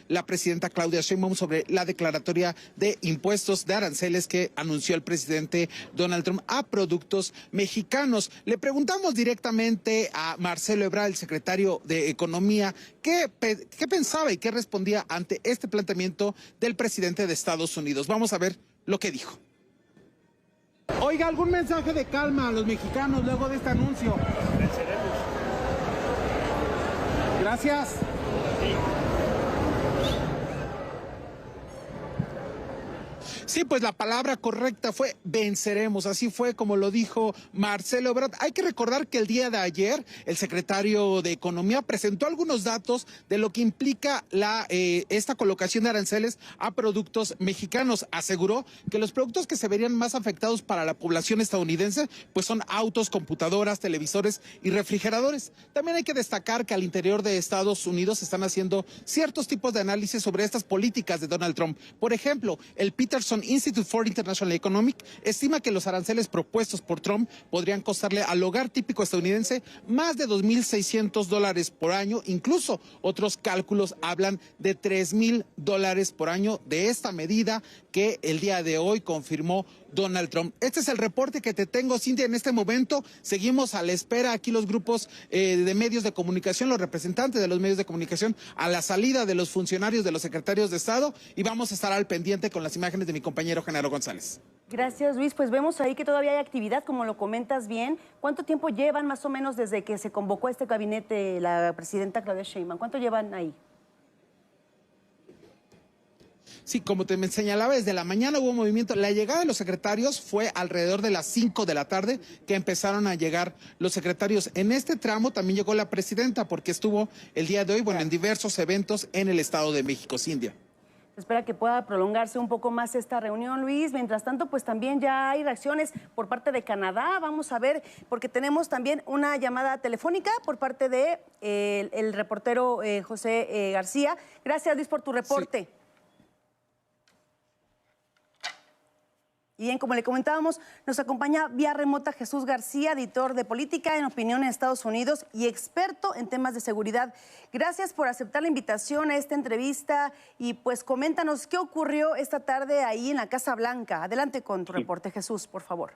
la presidenta Claudia Sheinbaum sobre la declaratoria de impuestos de aranceles que anunció el presidente Donald Trump a productos mexicanos. Le preguntamos directamente a Marcelo Ebrard, el secretario de Economía, qué pensaba y qué respondía ante este planteamiento del presidente de Estados Unidos. Vamos a ver lo que dijo. Oiga, ¿algún mensaje de calma a los mexicanos luego de este anuncio? Gracias. Sí, pues la palabra correcta fue venceremos, así fue como lo dijo Marcelo Ebrard. Hay que recordar que el día de ayer el secretario de Economía presentó algunos datos de lo que implica esta colocación de aranceles a productos mexicanos. Aseguró que los productos que se verían más afectados para la población estadounidense pues son autos, computadoras, televisores y refrigeradores. También hay que destacar que al interior de Estados Unidos se están haciendo ciertos tipos de análisis sobre estas políticas de Donald Trump. Por ejemplo, el Peterson Institute for International Economics estima que los aranceles propuestos por Trump podrían costarle al hogar típico estadounidense más de $2,600 por año. Incluso otros cálculos hablan de $3,000 por año de esta medida que el día de hoy confirmó Donald Trump. Este es el reporte que te tengo, Cintia, en este momento. Seguimos a la espera aquí los grupos de medios de comunicación, los representantes de los medios de comunicación, a la salida de los funcionarios de los secretarios de Estado, y vamos a estar al pendiente con las imágenes de mi compañero Genaro González. Gracias, Luis. Pues vemos ahí que todavía hay actividad, como lo comentas bien. ¿Cuánto tiempo llevan más o menos desde que se convocó a este gabinete la presidenta Claudia Sheinbaum? ¿Cuánto llevan ahí? Sí, como te señalaba, desde la mañana hubo movimiento. La llegada de los secretarios fue alrededor de las 5 de la tarde que empezaron a llegar los secretarios. En este tramo también llegó la presidenta porque estuvo el día de hoy, en diversos eventos en el Estado de México. Cintia. Se espera que pueda prolongarse un poco más esta reunión, Luis. Mientras tanto, pues también ya hay reacciones por parte de Canadá. Vamos a ver, porque tenemos también una llamada telefónica por parte de el reportero José García. Gracias, Luis, por tu reporte. Sí. Y bien, como le comentábamos, nos acompaña vía remota Jesús García, editor de política en Opinión en Estados Unidos y experto en temas de seguridad. Gracias por aceptar la invitación a esta entrevista y pues coméntanos qué ocurrió esta tarde ahí en la Casa Blanca. Adelante con tu reporte, Jesús, por favor.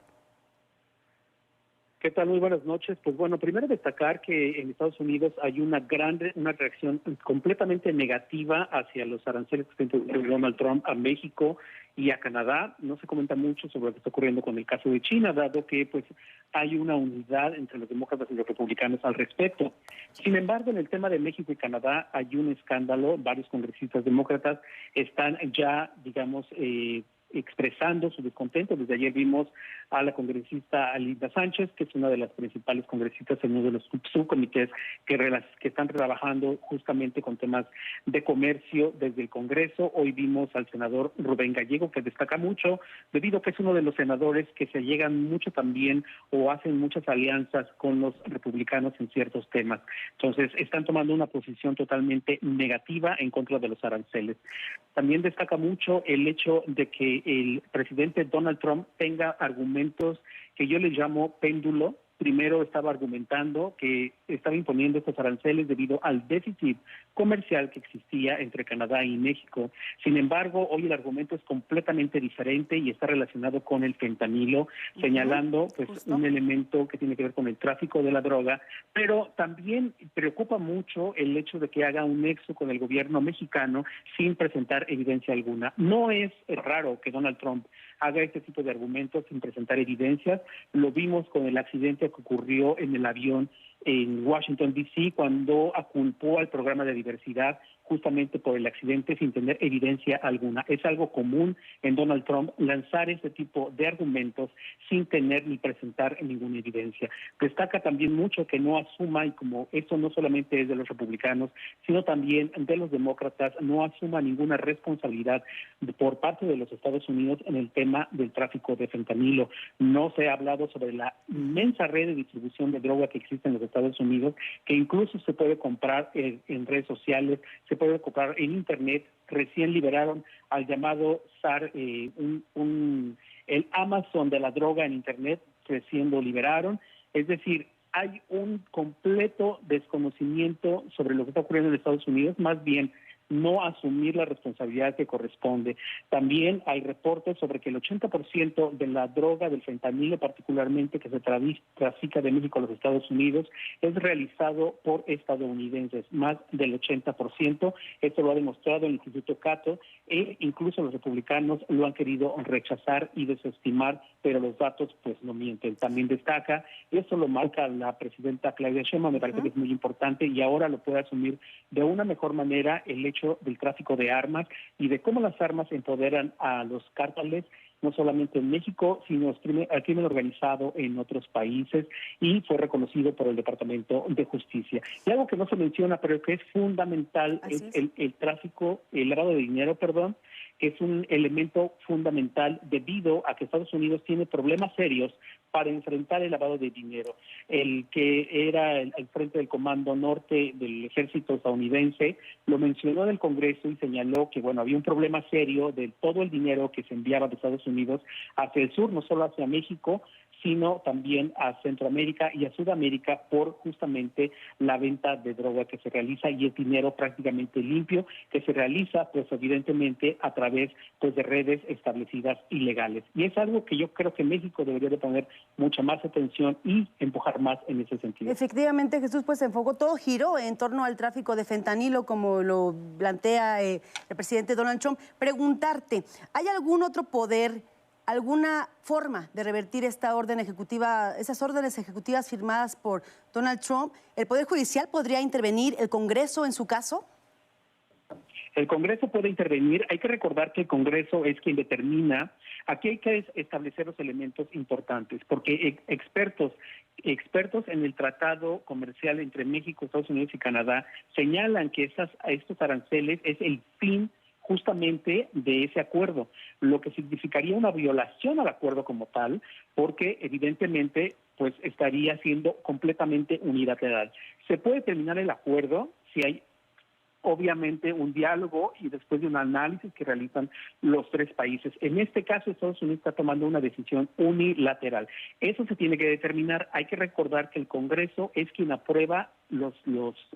¿Qué tal? Muy buenas noches. Pues bueno, primero destacar que en Estados Unidos hay una reacción completamente negativa hacia los aranceles que está introduciendo Donald Trump a México y a Canadá. No se comenta mucho sobre lo que está ocurriendo con el caso de China, dado que pues hay una unidad entre los demócratas y los republicanos al respecto. Sin embargo, en el tema de México y Canadá hay un escándalo. Varios congresistas demócratas están ya, digamos, expresando su descontento. Desde ayer vimos a la congresista Alida Sánchez, que es una de las principales congresistas en uno de los subcomités que están trabajando justamente con temas de comercio desde el Congreso. Hoy vimos al senador Rubén Gallego, que destaca mucho, debido a que es uno de los senadores que se llegan mucho también o hacen muchas alianzas con los republicanos en ciertos temas. Entonces, están tomando una posición totalmente negativa en contra de los aranceles. También destaca mucho el hecho de que el presidente Donald Trump tenga argumentos que yo les llamo péndulo. Primero estaba argumentando que estaba imponiendo estos aranceles debido al déficit comercial que existía entre Canadá y México. Sin embargo, hoy el argumento es completamente diferente y está relacionado con el fentanilo, señalando pues un elemento que tiene que ver con el tráfico de la droga, pero también preocupa mucho el hecho de que haga un nexo con el gobierno mexicano sin presentar evidencia alguna. No es raro que Donald Trump haga este tipo de argumentos sin presentar evidencias. Lo vimos con el accidente que ocurrió en el avión en Washington, D.C., cuando aculpó al programa de diversidad justamente por el accidente sin tener evidencia alguna. Es algo común en Donald Trump lanzar ese tipo de argumentos sin tener ni presentar ninguna evidencia. Destaca también mucho que no asuma, y como esto no solamente es de los republicanos, sino también de los demócratas, no asuma ninguna responsabilidad por parte de los Estados Unidos en el tema del tráfico de fentanilo. No se ha hablado sobre la inmensa red de distribución de droga que existe en los Estados Unidos, que incluso se puede comprar en redes sociales, se puede comprar en Internet. Recién liberaron al llamado SAR, el Amazon de la droga en Internet, recién lo liberaron. Es decir, hay un completo desconocimiento sobre lo que está ocurriendo en Estados Unidos. Más bien, no asumir la responsabilidad que corresponde. También hay reportes sobre que el 80% de la droga, del fentanilo particularmente, que se trafica de México a los Estados Unidos, es realizado por estadounidenses, más del 80%. Esto lo ha demostrado el Instituto Cato, e incluso los republicanos lo han querido rechazar y desestimar, pero los datos pues no mienten. También destaca, y esto lo marca la presidenta Claudia Sheinbaum, me parece que es muy importante, y ahora lo puede asumir de una mejor manera, el hecho del tráfico de armas y de cómo las armas empoderan a los cárteles, no solamente en México, sino al crimen organizado en otros países, y fue reconocido por el Departamento de Justicia. Y algo que no se menciona, pero que es fundamental, es el tráfico, el lavado de dinero, perdón, que es un elemento fundamental debido a que Estados Unidos tiene problemas serios para enfrentar el lavado de dinero. El que era al frente del Comando Norte del Ejército estadounidense lo mencionó en el Congreso y señaló que, bueno, había un problema serio de todo el dinero que se enviaba de Estados Unidos hacia el sur, no solo hacia México, sino también a Centroamérica y a Sudamérica por justamente la venta de droga que se realiza, y es dinero prácticamente limpio que se realiza pues evidentemente a través pues de redes establecidas ilegales. Y es algo que yo creo que México debería de poner mucha más atención y empujar más en ese sentido. Efectivamente, Jesús, pues se enfocó, todo giró en torno al tráfico de fentanilo, como lo plantea el presidente Donald Trump. Preguntarte, ¿hay algún otro poder, alguna forma de revertir esta orden ejecutiva, esas órdenes ejecutivas firmadas por Donald Trump? ¿El Poder Judicial podría intervenir, el Congreso en su caso? El Congreso puede intervenir. Hay que recordar que el Congreso es quien determina. Aquí hay que establecer los elementos importantes, porque expertos en el tratado comercial entre México, Estados Unidos y Canadá señalan que estos aranceles es el fin justamente de ese acuerdo, lo que significaría una violación al acuerdo como tal, porque evidentemente pues estaría siendo completamente unilateral. Se puede terminar el acuerdo si hay obviamente un diálogo y después de un análisis que realizan los tres países. En este caso, Estados Unidos está tomando una decisión unilateral. Eso se tiene que determinar. Hay que recordar que el Congreso es quien aprueba, los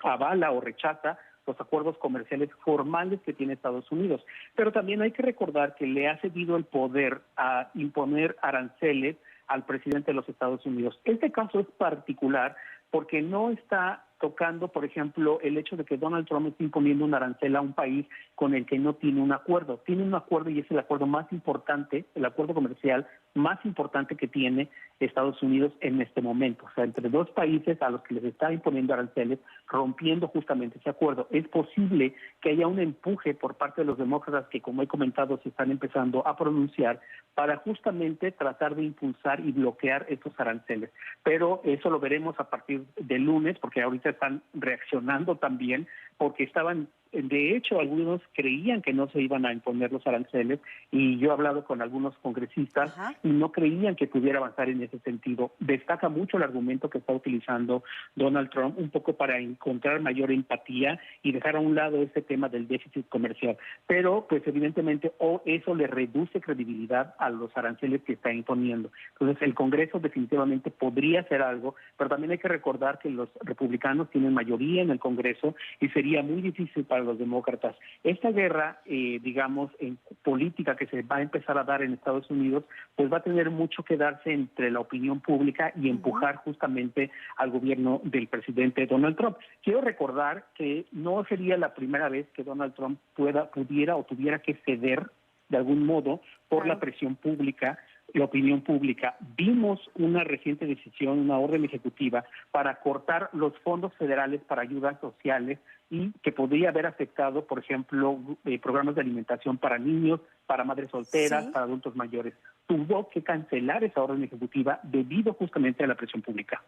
avala o rechaza los acuerdos comerciales formales que tiene Estados Unidos. Pero también hay que recordar que le ha cedido el poder a imponer aranceles al presidente de los Estados Unidos. Este caso es particular porque no está tocando, por ejemplo, el hecho de que Donald Trump esté imponiendo un arancel a un país con el que no tiene un acuerdo. Tiene un acuerdo y es el acuerdo más importante, el acuerdo comercial más importante que tiene Estados Unidos en este momento. O sea, entre dos países a los que les está imponiendo aranceles, rompiendo justamente ese acuerdo. Es posible que haya un empuje por parte de los demócratas que, como he comentado, se están empezando a pronunciar para justamente tratar de impulsar y bloquear estos aranceles. Pero eso lo veremos a partir del lunes, porque ahorita están reaccionando también, porque estaban, de hecho, algunos creían que no se iban a imponer los aranceles, y yo he hablado con algunos congresistas y no creían que pudiera avanzar en ese sentido. Destaca mucho el argumento que está utilizando Donald Trump, un poco para encontrar mayor empatía y dejar a un lado este tema del déficit comercial. Pero, pues evidentemente, eso le reduce credibilidad a los aranceles que está imponiendo. Entonces, el Congreso definitivamente podría hacer algo, pero también hay que recordar que los republicanos tienen mayoría en el Congreso y sería muy difícil para los demócratas. Esta guerra, digamos, en política que se va a empezar a dar en Estados Unidos, pues va a tener mucho que darse entre la opinión pública y empujar justamente al gobierno del presidente Donald Trump. Quiero recordar que no sería la primera vez que Donald Trump pudiera o tuviera que ceder de algún modo por la presión pública, la opinión pública. Vimos una reciente decisión, una orden ejecutiva para cortar los fondos federales para ayudas sociales y que podría haber afectado, por ejemplo, programas de alimentación para niños, para madres solteras, para adultos mayores. Tuvo que cancelar esa orden ejecutiva debido justamente a la presión pública.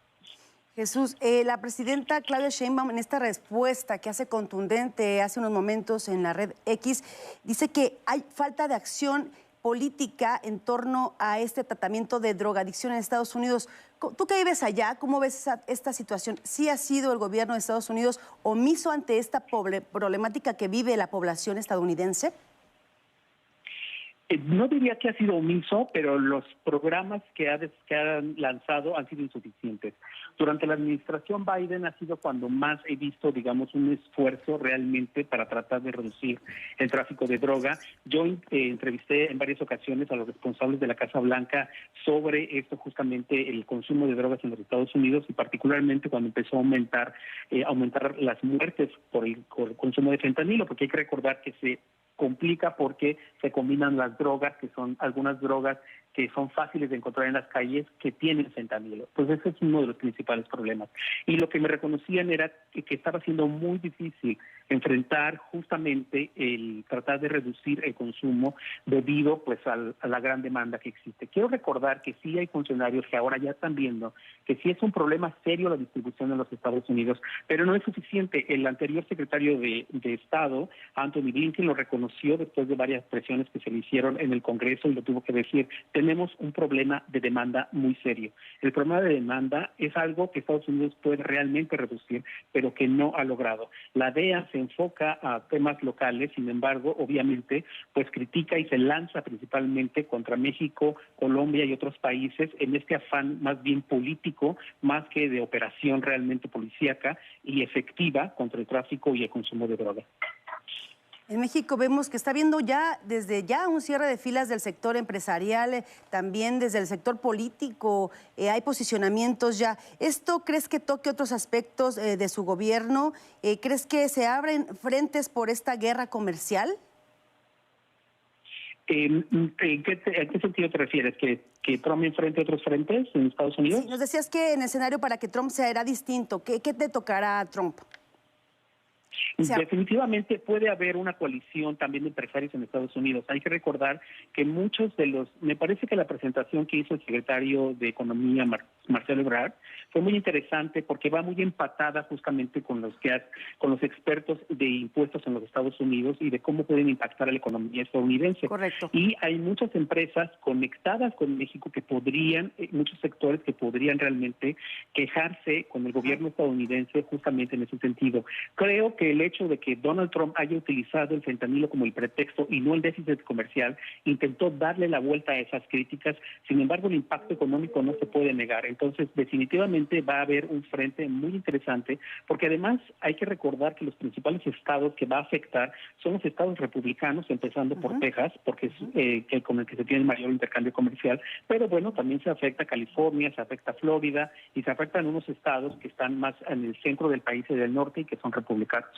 Jesús, la presidenta Claudia Sheinbaum, en esta respuesta que hace contundente hace unos momentos en la red X, dice que hay falta de acción política en torno a este tratamiento de drogadicción en Estados Unidos. Tú que vives allá, ¿cómo ves esta situación? ¿Sí ha sido el gobierno de Estados Unidos omiso ante esta problemática que vive la población estadounidense? No diría que ha sido omiso, pero los programas que han lanzado han sido insuficientes. Durante la administración Biden ha sido cuando más he visto, digamos, un esfuerzo realmente para tratar de reducir el tráfico de droga. Yo entrevisté en varias ocasiones a los responsables de la Casa Blanca sobre esto, justamente el consumo de drogas en los Estados Unidos, y particularmente cuando empezó a aumentar las muertes por el consumo de fentanilo, porque hay que recordar que se complica porque se combinan las drogas, que son algunas drogas que son fáciles de encontrar en las calles, que tienen fentanilo. Pues ese es uno de los principales problemas. Y lo que me reconocían era que estaba siendo muy difícil enfrentar justamente el tratar de reducir el consumo debido pues a la gran demanda que existe. Quiero recordar que sí hay funcionarios que ahora ya están viendo que sí es un problema serio la distribución en los Estados Unidos, pero no es suficiente. El anterior secretario de Estado, Anthony Blinken, lo reconoció después de varias presiones que se le hicieron en el Congreso y lo tuvo que decir. Tenemos un problema de demanda muy serio. El problema de demanda es algo que Estados Unidos puede realmente reducir, pero que no ha logrado. La DEA se enfoca a temas locales, sin embargo, obviamente, pues critica y se lanza principalmente contra México, Colombia y otros países en este afán más bien político, más que de operación realmente policíaca y efectiva contra el tráfico y el consumo de drogas. En México vemos que está habiendo desde ya un cierre de filas del sector empresarial, también desde el sector político, hay posicionamientos ya. ¿Esto crees que toque otros aspectos de su gobierno? ¿Crees que se abren frentes por esta guerra comercial? ¿En qué sentido te refieres? ¿Que Trump enfrente otros frentes en Estados Unidos? Sí, nos decías que en el escenario para que Trump será distinto. ¿Qué te tocará a Trump? Definitivamente puede haber una coalición también de empresarios en Estados Unidos. Hay que recordar que muchos de me parece que la presentación que hizo el secretario de Economía, Marcelo Ebrard, fue muy interesante porque va muy empatada justamente con los expertos de impuestos en los Estados Unidos y de cómo pueden impactar a la economía estadounidense. Correcto. Y hay muchas empresas conectadas con México que podrían, muchos sectores que podrían realmente quejarse con el gobierno estadounidense justamente en ese sentido. Creo que el hecho de que Donald Trump haya utilizado el fentanilo como el pretexto y no el déficit comercial, intentó darle la vuelta a esas críticas. Sin embargo, el impacto económico no se puede negar. Entonces, definitivamente va a haber un frente muy interesante, porque además hay que recordar que los principales estados que va a afectar son los estados republicanos, empezando por Texas, porque es con el que se tiene el mayor intercambio comercial, pero bueno, también se afecta a California, se afecta a Florida y se afectan unos estados que están más en el centro del país y del norte y que son republicanos.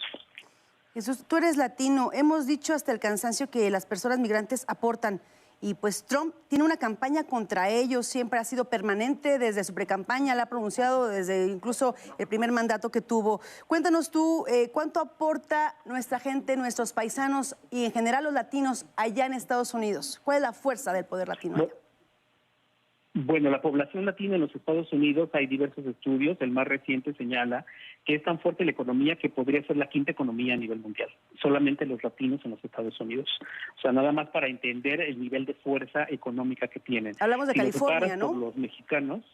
Jesús, tú eres latino. Hemos dicho hasta el cansancio que las personas migrantes aportan. Y pues Trump tiene una campaña contra ellos, siempre ha sido permanente desde su precampaña, la ha pronunciado desde incluso el primer mandato que tuvo. Cuéntanos tú, ¿cuánto aporta nuestra gente, nuestros paisanos y en general los latinos allá en Estados Unidos? ¿Cuál es la fuerza del poder latino allá? Bueno, la población latina en los Estados Unidos, hay diversos estudios, el más reciente señala que es tan fuerte la economía que podría ser la quinta economía a nivel mundial, solamente los latinos en los Estados Unidos. O sea, nada más para entender el nivel de fuerza económica que tienen. Hablamos de California, ¿no? Por los mexicanos,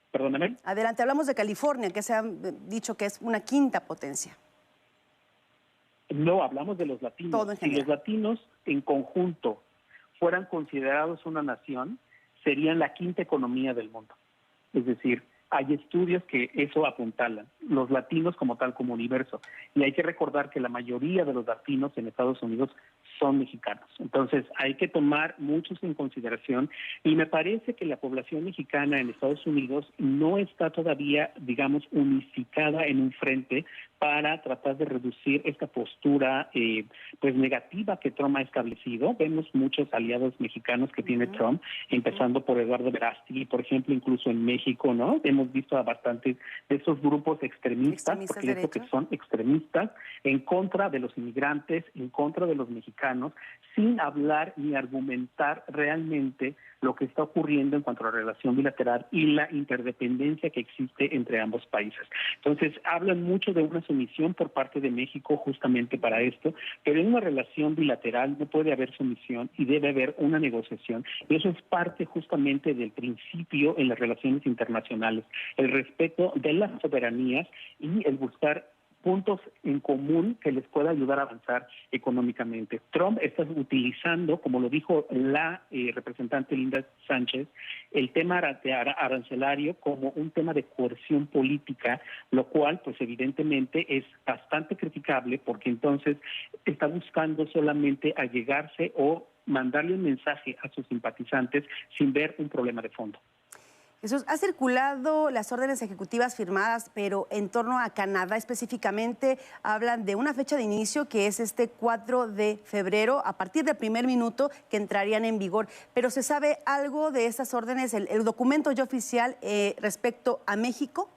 perdóname. Adelante, hablamos de California, que se ha dicho que es una quinta potencia. No, hablamos de los latinos. Todo en general. Si los latinos en conjunto fueran considerados una nación, serían la quinta economía del mundo. Es decir, hay estudios que eso apuntalan, los latinos como tal, como universo. Y hay que recordar que la mayoría de los latinos en Estados Unidos son mexicanos. Entonces, hay que tomar muchos en consideración y me parece que la población mexicana en Estados Unidos no está todavía, digamos, unificada en un frente para tratar de reducir esta postura pues negativa que Trump ha establecido. Vemos muchos aliados mexicanos que tiene Trump, empezando por Eduardo Verástegui, por ejemplo, incluso en México, ¿no? Hemos visto a bastantes de esos grupos extremistas porque yo creo que son extremistas en contra de los inmigrantes, en contra de los mexicanos, sin hablar ni argumentar realmente lo que está ocurriendo en cuanto a la relación bilateral y la interdependencia que existe entre ambos países. Entonces, hablan mucho de una sumisión por parte de México justamente para esto, pero en una relación bilateral no puede haber sumisión y debe haber una negociación. Y eso es parte justamente del principio en las relaciones internacionales, el respeto de las soberanías y el buscar puntos en común que les pueda ayudar a avanzar económicamente. Trump está utilizando, como lo dijo la representante Linda Sánchez, el tema arancelario como un tema de coerción política, lo cual pues evidentemente es bastante criticable porque entonces está buscando solamente allegarse o mandarle un mensaje a sus simpatizantes sin ver un problema de fondo. Jesús, ha circulado las órdenes ejecutivas firmadas, pero en torno a Canadá específicamente hablan de una fecha de inicio que es este 4 de febrero, a partir del primer minuto que entrarían en vigor. Pero ¿se sabe algo de esas órdenes, el documento ya oficial respecto a México?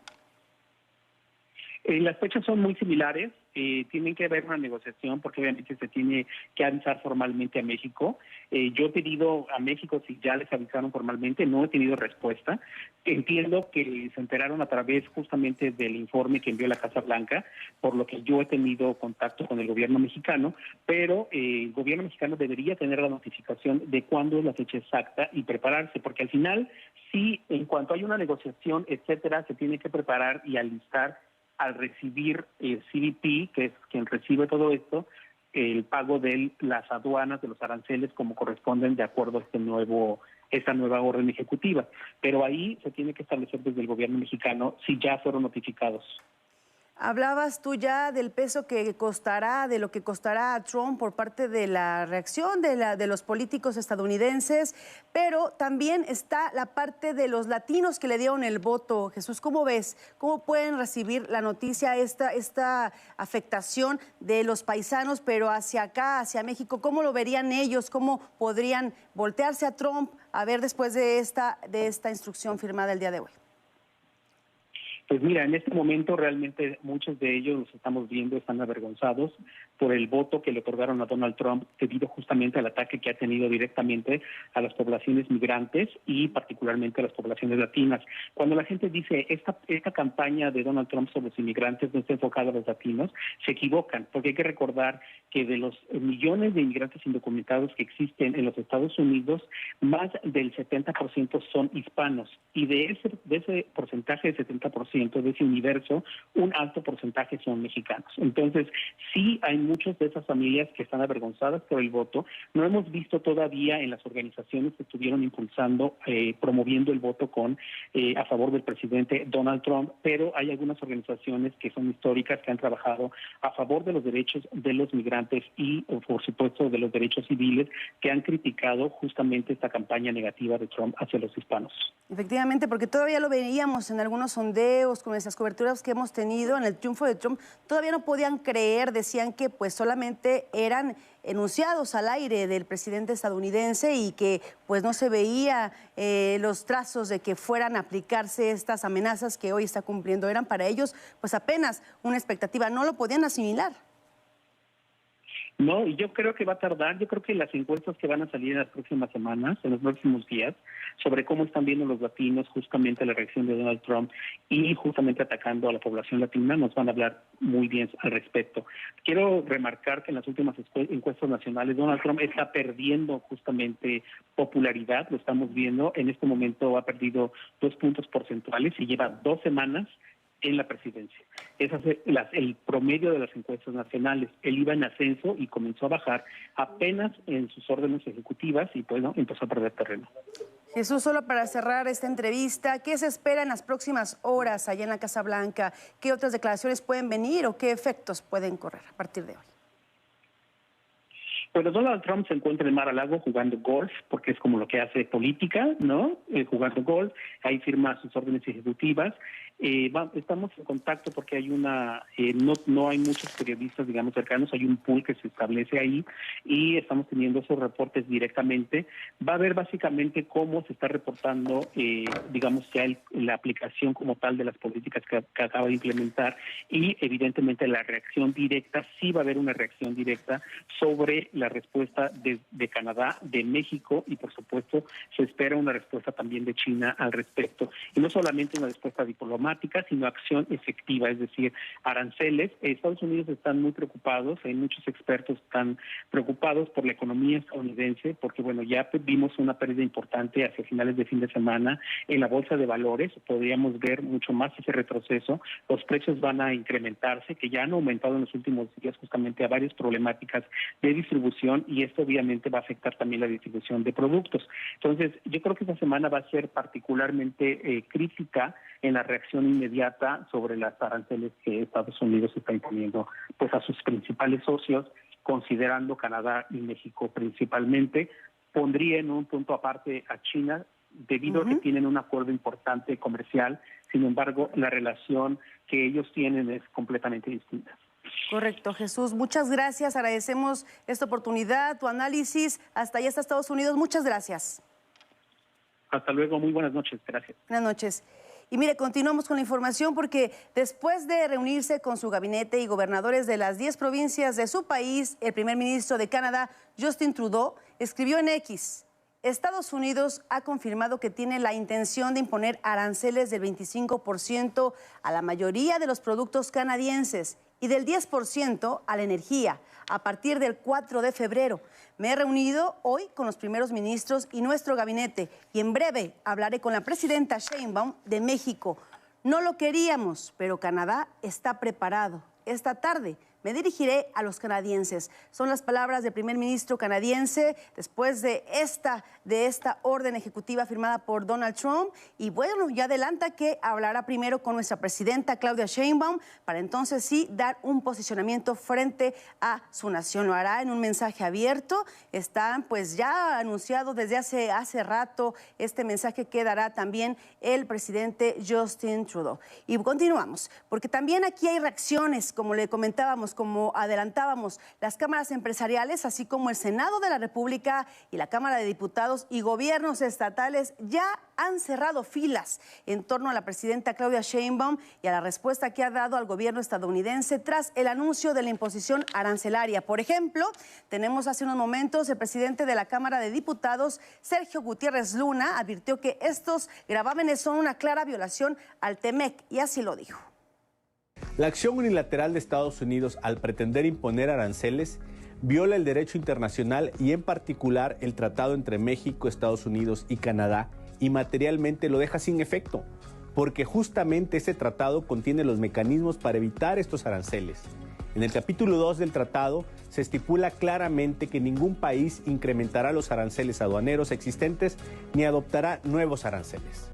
Las fechas son muy similares, tienen que haber una negociación porque obviamente se tiene que avisar formalmente a México. Yo he pedido a México si ya les avisaron formalmente, no he tenido respuesta. Entiendo que se enteraron a través justamente del informe que envió la Casa Blanca, por lo que yo he tenido contacto con el gobierno mexicano, pero el gobierno mexicano debería tener la notificación de cuándo es la fecha exacta y prepararse, porque al final, sí, en cuanto hay una negociación, etcétera, se tiene que preparar y alistar al recibir el CBP, que es quien recibe todo esto, el pago de las aduanas, de los aranceles, como corresponden de acuerdo a esta nueva orden ejecutiva. Pero ahí se tiene que establecer desde el gobierno mexicano si ya fueron notificados. Hablabas tú ya del peso que costará, de lo que costará a Trump por parte de la reacción de los políticos estadounidenses, pero también está la parte de los latinos que le dieron el voto. Jesús, ¿cómo ves? ¿Cómo pueden recibir la noticia, esta afectación de los paisanos, pero hacia acá, hacia México? ¿Cómo lo verían ellos? ¿Cómo podrían voltearse a Trump a ver después de esta instrucción firmada el día de hoy? Pues mira, en este momento realmente muchos de ellos, los estamos viendo, están avergonzados por el voto que le otorgaron a Donald Trump debido justamente al ataque que ha tenido directamente a las poblaciones migrantes y particularmente a las poblaciones latinas. Cuando la gente dice esta campaña de Donald Trump sobre los inmigrantes no está enfocada a los latinos, se equivocan, porque hay que recordar que de los millones de inmigrantes indocumentados que existen en los Estados Unidos, más del 70% son hispanos, y de ese porcentaje del 70%, de ese universo, un alto porcentaje son mexicanos. Entonces, sí hay muchas de esas familias que están avergonzadas por el voto. No hemos visto todavía en las organizaciones que estuvieron impulsando, promoviendo el voto a favor del presidente Donald Trump, pero hay algunas organizaciones que son históricas, que han trabajado a favor de los derechos de los migrantes y, por supuesto, de los derechos civiles, que han criticado justamente esta campaña negativa de Trump hacia los hispanos. Efectivamente, porque todavía lo veíamos en algunos sondeos, con esas coberturas que hemos tenido en el triunfo de Trump, todavía no podían creer, decían que pues solamente eran enunciados al aire del presidente estadounidense y que pues no se veía los trazos de que fueran a aplicarse estas amenazas que hoy está cumpliendo. Eran para ellos pues apenas una expectativa, no lo podían asimilar. No, y yo creo que va a tardar. Yo creo que las encuestas que van a salir en las próximas semanas, en los próximos días, sobre cómo están viendo los latinos justamente la reacción de Donald Trump y justamente atacando a la población latina, nos van a hablar muy bien al respecto. Quiero remarcar que en las últimas encuestas nacionales Donald Trump está perdiendo justamente popularidad, lo estamos viendo. En este momento ha perdido 2 puntos porcentuales y lleva 2 semanas en la presidencia. Ese es el promedio de las encuestas nacionales. Él iba en ascenso y comenzó a bajar apenas en sus órdenes ejecutivas y bueno, empezó a perder terreno. Jesús, solo para cerrar esta entrevista, ¿qué se espera en las próximas horas allá en la Casa Blanca? ¿Qué otras declaraciones pueden venir o qué efectos pueden correr a partir de hoy? Bueno, Donald Trump se encuentra en Mar-a-Lago jugando golf, porque es como lo que hace política, ¿no? Jugando golf, ahí firma sus órdenes ejecutivas. Estamos en contacto porque hay no hay muchos periodistas, digamos, cercanos, hay un pool que se establece ahí y estamos teniendo esos reportes directamente. Va a ver básicamente cómo se está reportando, digamos, ya la aplicación como tal de las políticas que acaba de implementar y evidentemente la reacción directa, sí va a haber una reacción directa sobre la respuesta de Canadá, de México y por supuesto se espera una respuesta también de China al respecto. Y no solamente una respuesta diplomática, diplomática, sino acción efectiva, es decir, aranceles. Estados Unidos están muy preocupados, hay muchos expertos que están preocupados por la economía estadounidense, porque bueno, ya vimos una pérdida importante hacia finales de fin de semana en la bolsa de valores, podríamos ver mucho más ese retroceso, los precios van a incrementarse, que ya han aumentado en los últimos días justamente a varias problemáticas de distribución, y esto obviamente va a afectar también la distribución de productos. Entonces, yo creo que esta semana va a ser particularmente crítica en la reacción inmediata sobre las aranceles que Estados Unidos está imponiendo pues a sus principales socios, considerando Canadá y México principalmente. Pondría en un punto aparte a China, debido a que tienen un acuerdo importante comercial. Sin embargo, la relación que ellos tienen es completamente distinta. Correcto, Jesús. Muchas gracias. Agradecemos esta oportunidad, tu análisis. Hasta allá, hasta Estados Unidos. Muchas gracias. Hasta luego. Muy buenas noches. Gracias. Buenas noches. Y mire, continuamos con la información porque después de reunirse con su gabinete y gobernadores de las 10 provincias de su país, el primer ministro de Canadá, Justin Trudeau, escribió en X: Estados Unidos ha confirmado que tiene la intención de imponer aranceles del 25% a la mayoría de los productos canadienses y del 10% a la energía a partir del 4 de febrero. Me he reunido hoy con los primeros ministros y nuestro gabinete y en breve hablaré con la presidenta Sheinbaum de México. No lo queríamos, pero Canadá está preparado. Esta tarde me dirigiré a los canadienses. Son las palabras del primer ministro canadiense después de esta orden ejecutiva firmada por Donald Trump. Y bueno, ya adelanta que hablará primero con nuestra presidenta Claudia Sheinbaum para entonces sí dar un posicionamiento frente a su nación. Lo hará en un mensaje abierto. Están pues ya anunciado desde hace rato este mensaje que dará también el presidente Justin Trudeau. Y continuamos, porque también aquí hay reacciones, como le comentábamos, como adelantábamos, las cámaras empresariales, así como el Senado de la República y la Cámara de Diputados y gobiernos estatales ya han cerrado filas en torno a la presidenta Claudia Sheinbaum y a la respuesta que ha dado al gobierno estadounidense tras el anuncio de la imposición arancelaria. Por ejemplo, tenemos hace unos momentos el presidente de la Cámara de Diputados, Sergio Gutiérrez Luna, advirtió que estos gravámenes son una clara violación al TEMEC y así lo dijo. La acción unilateral de Estados Unidos al pretender imponer aranceles viola el derecho internacional y en particular el tratado entre México, Estados Unidos y Canadá, y materialmente lo deja sin efecto, porque justamente ese tratado contiene los mecanismos para evitar estos aranceles. En el capítulo 2 del tratado se estipula claramente que ningún país incrementará los aranceles aduaneros existentes ni adoptará nuevos aranceles.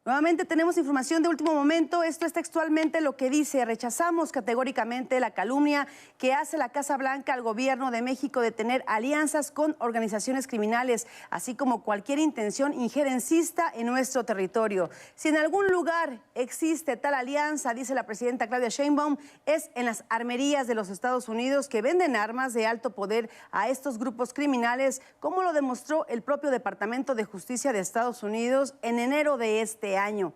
Nuevamente tenemos información de último momento. Esto es textualmente lo que dice: rechazamos categóricamente la calumnia que hace la Casa Blanca al gobierno de México de tener alianzas con organizaciones criminales, así como cualquier intención injerencista en nuestro territorio. Si en algún lugar existe tal alianza, dice la presidenta Claudia Sheinbaum, es en las armerías de los Estados Unidos que venden armas de alto poder a estos grupos criminales, como lo demostró el propio Departamento de Justicia de Estados Unidos en enero de este año.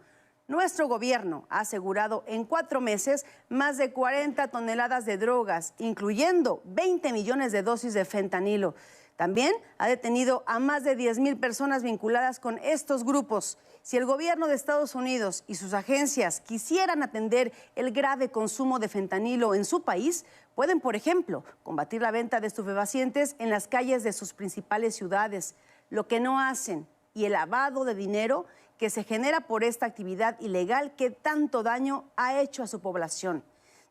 Nuestro gobierno ha asegurado en 4 meses más de 40 toneladas de drogas, incluyendo 20 millones de dosis de fentanilo. También ha detenido a más de 10,000 personas vinculadas con estos grupos. Si el gobierno de Estados Unidos y sus agencias quisieran atender el grave consumo de fentanilo en su país, pueden, por ejemplo, combatir la venta de estupefacientes en las calles de sus principales ciudades. Lo que no hacen, y el lavado de dinero que se genera por esta actividad ilegal que tanto daño ha hecho a su población.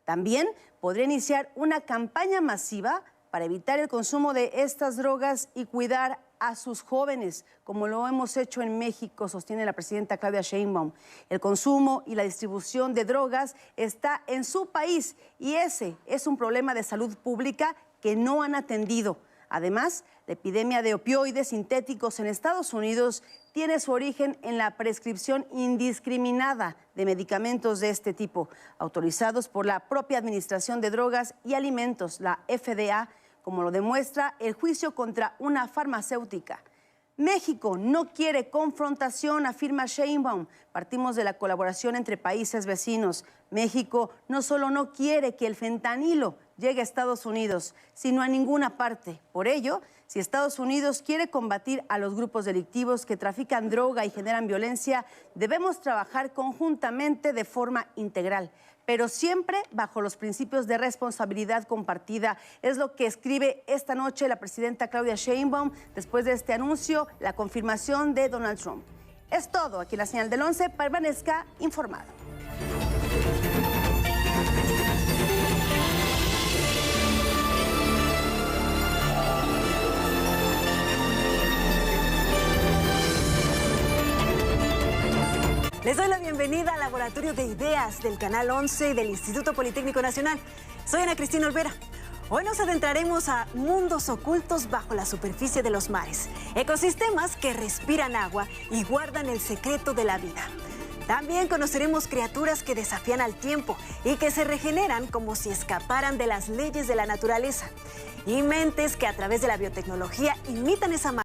También podría iniciar una campaña masiva para evitar el consumo de estas drogas y cuidar a sus jóvenes, como lo hemos hecho en México, sostiene la presidenta Claudia Sheinbaum. El consumo y la distribución de drogas está en su país y ese es un problema de salud pública que no han atendido. Además, la epidemia de opioides sintéticos en Estados Unidos tiene su origen en la prescripción indiscriminada de medicamentos de este tipo, autorizados por la propia Administración de Drogas y Alimentos, la FDA, como lo demuestra el juicio contra una farmacéutica. México no quiere confrontación, afirma Sheinbaum. Partimos de la colaboración entre países vecinos. México no solo no quiere que el fentanilo llegue a Estados Unidos, sino a ninguna parte. Por ello, si Estados Unidos quiere combatir a los grupos delictivos que trafican droga y generan violencia, debemos trabajar conjuntamente de forma integral, pero siempre bajo los principios de responsabilidad compartida. Es lo que escribe esta noche la presidenta Claudia Sheinbaum después de este anuncio, la confirmación de Donald Trump. Es todo aquí en la Señal del 11. Permanezca informado. Les doy la bienvenida al Laboratorio de Ideas del Canal 11 del Instituto Politécnico Nacional. Soy Ana Cristina Olvera. Hoy nos adentraremos a mundos ocultos bajo la superficie de los mares, ecosistemas que respiran agua y guardan el secreto de la vida. También conoceremos criaturas que desafían al tiempo y que se regeneran como si escaparan de las leyes de la naturaleza. Y mentes que a través de la biotecnología imitan esa